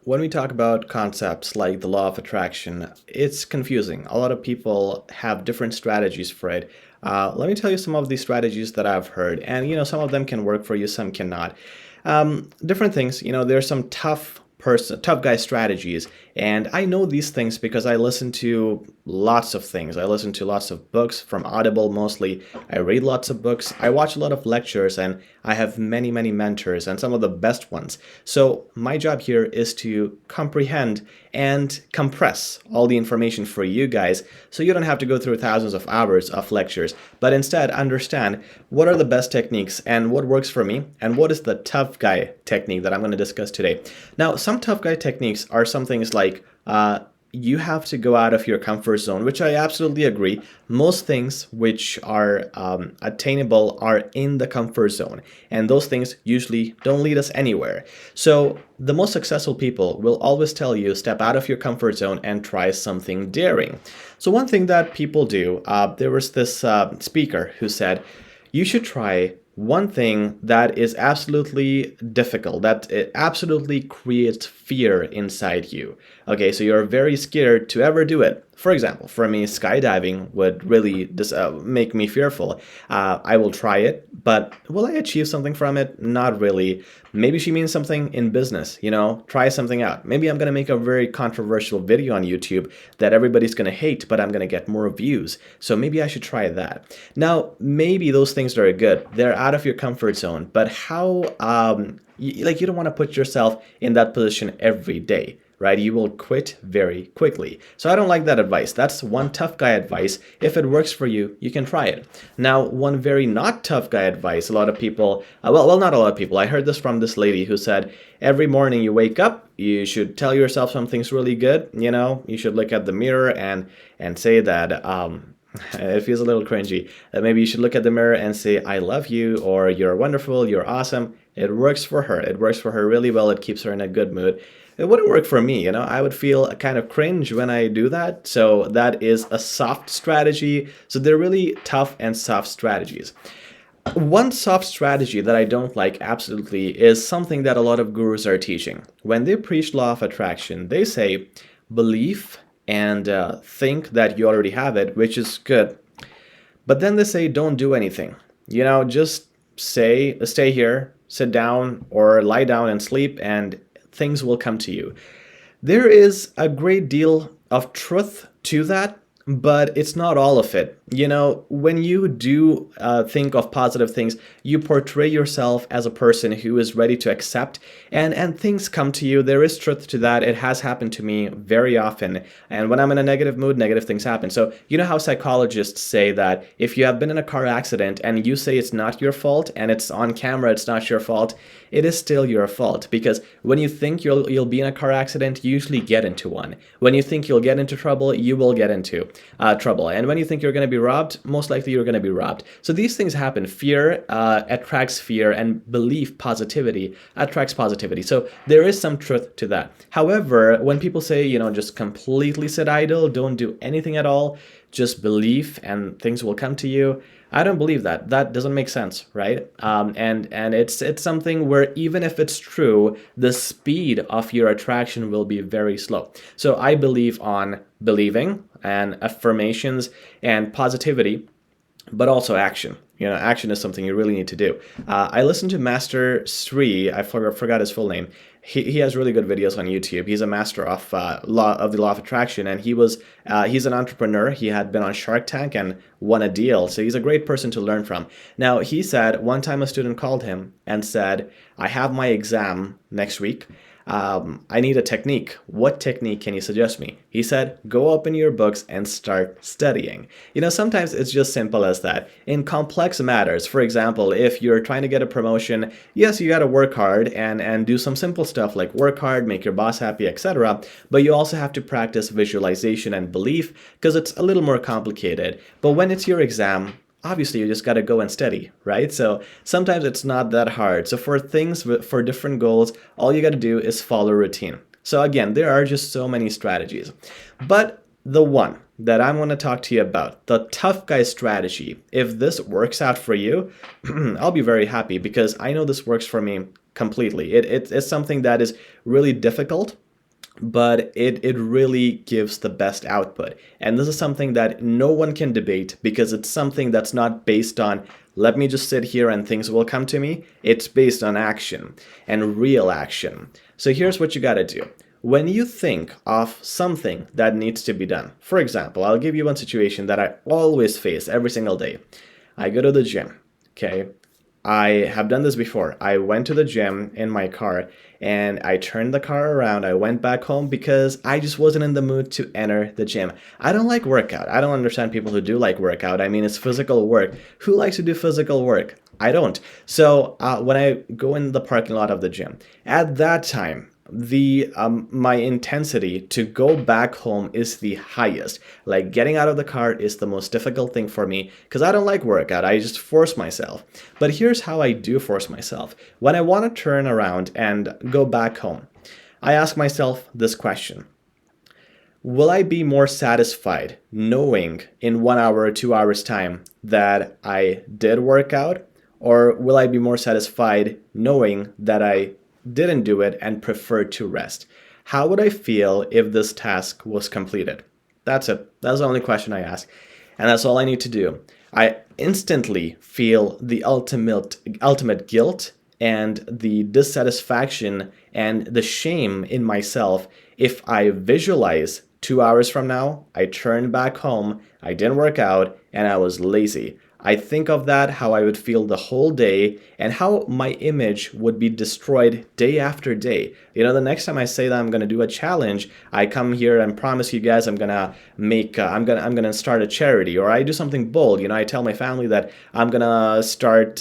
When we talk about concepts like the law of attraction, it's confusing. A lot of people have different strategies for it. Let me tell you some of these strategies that I've heard, and some of them can work for you, some cannot. Different things. There's some tough guy strategies, and I know these things because I listen to lots of things. I listen to lots of books from Audible mostly. I read lots of books. I watch a lot of lectures, and I have many, many mentors, and some of the best ones. So my job here is to comprehend and compress all the information for you guys so you don't have to go through thousands of hours of lectures, but instead understand what are the best techniques and what works for me and what is the tough guy technique that I'm going to discuss today. Now, some tough guy techniques are some things like you have to go out of your comfort zone, which I absolutely agree. Most things which are attainable are in the comfort zone, and those things usually don't lead us anywhere. So the most successful people will always tell you step out of your comfort zone and try something daring. So one thing that people do, there was this speaker who said, you should try one thing that is absolutely difficult, that it absolutely creates fear inside you. Okay, so you're very scared to ever do it. For example, for me, skydiving would really make me fearful. I will try it, but will I achieve something from it? Not really. Maybe she means something in business, try something out. Maybe I'm going to make a very controversial video on YouTube that everybody's going to hate, but I'm going to get more views. So maybe I should try that. Now, maybe those things are good. They're out of your comfort zone, but how, you don't want to put yourself in that position every day, right? You will quit very quickly. So I don't like that advice. That's one tough guy advice. If it works for you, you can try it. Now, one very not tough guy advice, a lot of people, well, not a lot of people. I heard this from this lady who said, every morning you wake up, you should tell yourself something's really good. You should look at the mirror and say that, it feels a little cringy. Maybe you should look at the mirror and say, I love you, or you're wonderful, you're awesome. It works for her. It works for her really well. It keeps her in a good mood. It wouldn't work for me, I would feel kind of cringe when I do that. So that is a soft strategy. So they're really tough and soft strategies. One soft strategy that I don't like absolutely is something that a lot of gurus are teaching. When they preach law of attraction, they say believe and think that you already have it, which is good. But then they say don't do anything. Just stay here, sit down, or lie down and sleep, and things will come to you. There is a great deal of truth to that, but it's not all of it. When you do think of positive things, you portray yourself as a person who is ready to accept, and things come to you. There is truth to that. It has happened to me very often. And when I'm in a negative mood, negative things happen. So you know how psychologists say that if you have been in a car accident and you say it's not your fault and it's on camera, it's not your fault, it is still your fault, because when you think you'll be in a car accident, you usually get into one. When you think you'll get into trouble, you will get into trouble. And when you think you're going to be robbed, most likely you're going to be robbed. So these things happen. Fear attracts fear, and belief, positivity, attracts positivity. So there is some truth to that. However, when people say, just completely sit idle, don't do anything at all, just believe and things will come to you, I don't believe that. That doesn't make sense, right? And it's something where even if it's true, the speed of your attraction will be very slow. So I believe on believing and affirmations and positivity, but also action. Action is something you really need to do. I listened to Master Sri. I forgot his full name. He has really good videos on YouTube. He's a master of the law of attraction, and he's an entrepreneur. He had been on Shark Tank and won a deal. So he's a great person to learn from. Now, he said one time a student called him and said, I have my exam next week. I need a technique. What technique can you suggest me? He said, go open your books and start studying. Sometimes it's just simple as that. In complex matters, for example, if you're trying to get a promotion, yes, you got to work hard and do some simple stuff like work hard, make your boss happy, etc. But you also have to practice visualization and belief because it's a little more complicated. But when it's your exam, obviously you just got to go and study, right? So sometimes it's not that hard. So for different goals, all you got to do is follow routine. So again, there are just so many strategies. But the one that I'm going to talk to you about, the tough guy strategy, if this works out for you, I'll be very happy because I know this works for me completely. It's something that is really difficult. but it really gives the best output. And this is something that no one can debate because it's something that's not based on let me just sit here and things will come to me. It's based on action and real action. So here's what you got to do. When you think of something that needs to be done, for example, I'll give you one situation that I always face every single day. I go to the gym, okay? I have done this before. I went to the gym in my car and I turned the car around. I went back home because I just wasn't in the mood to enter the gym. I don't like workout. I don't understand people who do like workout. I mean, it's physical work. Who likes to do physical work? I don't. So when I go in the parking lot of the gym, at that time, the my intensity to go back home is the highest. Like getting out of the car is the most difficult thing for me because I don't like workout. I just force myself. But here's how I do force myself. When I want to turn around and go back home, I ask myself this question. Will I be more satisfied knowing in 1 hour or 2 hours time that I did work out? Or will I be more satisfied knowing that I didn't do it and preferred to rest? How would I feel if this task was completed? That's it. That's the only question I ask. And that's all I need to do. I instantly feel the ultimate guilt and the dissatisfaction and the shame in myself if I visualize 2 hours from now, I turned back home, I didn't work out, and I was lazy. I think of that, how I would feel the whole day, and how my image would be destroyed day after day. You know, the next time I say that I'm gonna do a challenge, I come here and promise you guys I'm gonna start a charity, or I do something bold. You know, I tell my family that I'm gonna start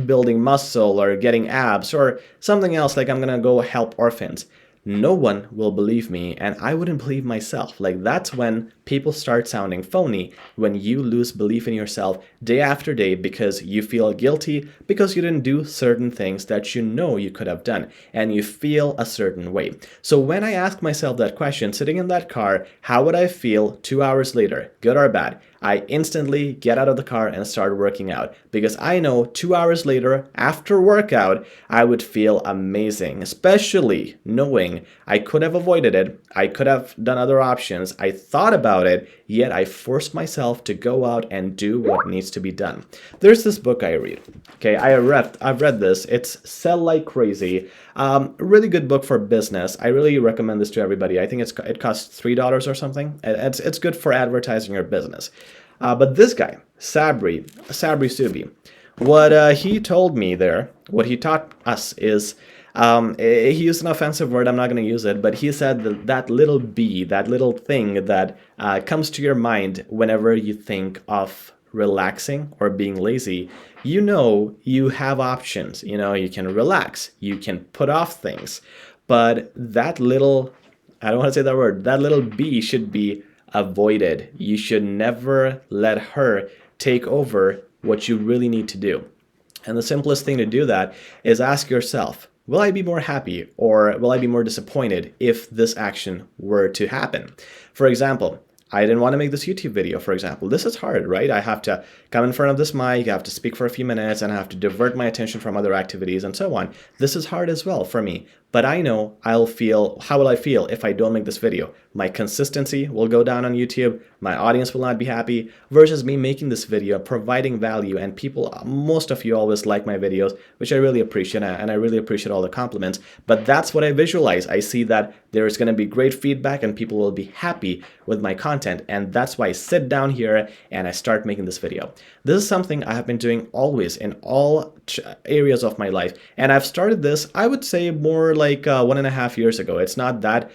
building muscle or getting abs or something else, like I'm gonna go help orphans. No one will believe me, and I wouldn't believe myself. Like, that's when people start sounding phony, when you lose belief in yourself day after day because you feel guilty because you didn't do certain things that you know you could have done, and you feel a certain way. So when I ask myself that question, sitting in that car, how would I feel 2 hours later, good or bad? I instantly get out of the car and start working out because I know 2 hours later, after workout, I would feel amazing, especially knowing I could have avoided it. I could have done other options. I thought about it, yet I forced myself to go out and do what needs to be done. There's this book I read. Okay, I've read this. It's Sell Like Crazy. Really good book for business. I really recommend this to everybody. I think it costs $3 or something. It's good for advertising your business. But this guy, Sabri Subi, what he told me there, what he taught us is, he used an offensive word, I'm not going to use it, but he said that little bee, that little thing that comes to your mind whenever you think of relaxing or being lazy, you know you have options. You know, you can relax, you can put off things, but that little, I don't want to say that word, that little bee should be avoided. You should never let her take over what you really need to do. And the simplest thing to do that is ask yourself, will I be more happy or will I be more disappointed if this action were to happen? For example, I didn't want to make this YouTube video, for example. This is hard, right? I have to come in front of this mic, I have to speak for a few minutes, and I have to divert my attention from other activities and so on. This is hard as well for me. But I know how will I feel if I don't make this video? My consistency will go down on YouTube, my audience will not be happy, versus me making this video, providing value, and people, most of you always like my videos, which I really appreciate, and I really appreciate all the compliments. But that's what I visualize. I see that there is going to be great feedback and people will be happy with my content, and that's why I sit down here and I start making this video. This is something I have been doing always in all areas of my life, and I've started this, I would say, more like 1.5 years ago. It's not that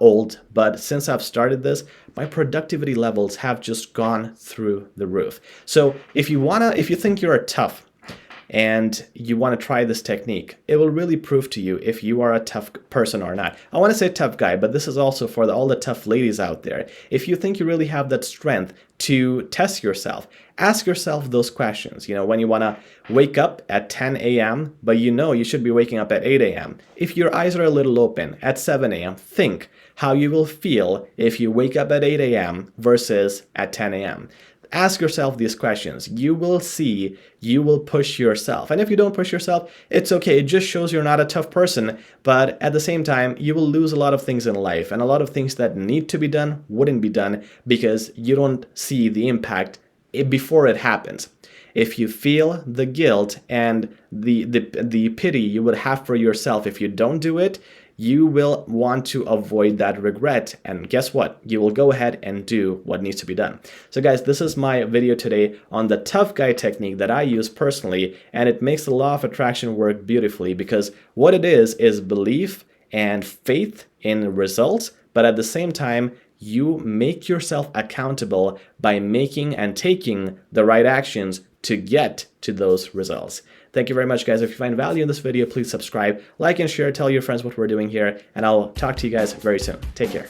old, but since I've started this, my productivity levels have just gone through the roof. So if you think you're tough and you want to try this technique, it will really prove to you if you are a tough person or not. I want to say tough guy, but this is also for all the tough ladies out there. If you think you really have that strength to test yourself, ask yourself those questions. You know, when you want to wake up at 10 a.m., but you know you should be waking up at 8 a.m. If your eyes are a little open at 7 a.m., think how you will feel if you wake up at 8 a.m. versus at 10 a.m. Ask yourself these questions. You will see you will push yourself. And if you don't push yourself, it's okay. It just shows you're not a tough person. But at the same time, you will lose a lot of things in life, and a lot of things that need to be done wouldn't be done because you don't see the impact before it happens. If you feel the guilt and the pity you would have for yourself if you don't do it, you will want to avoid that regret, and guess what? You will go ahead and do what needs to be done. So guys, this is my video today on the tough guy technique that I use personally, and it makes the law of attraction work beautifully because what it is belief and faith in results, but at the same time, you make yourself accountable by making and taking the right actions to get to those results. Thank you very much, guys. If you find value in this video, please subscribe, like, and share. Tell your friends what we're doing here, and I'll talk to you guys very soon. Take care.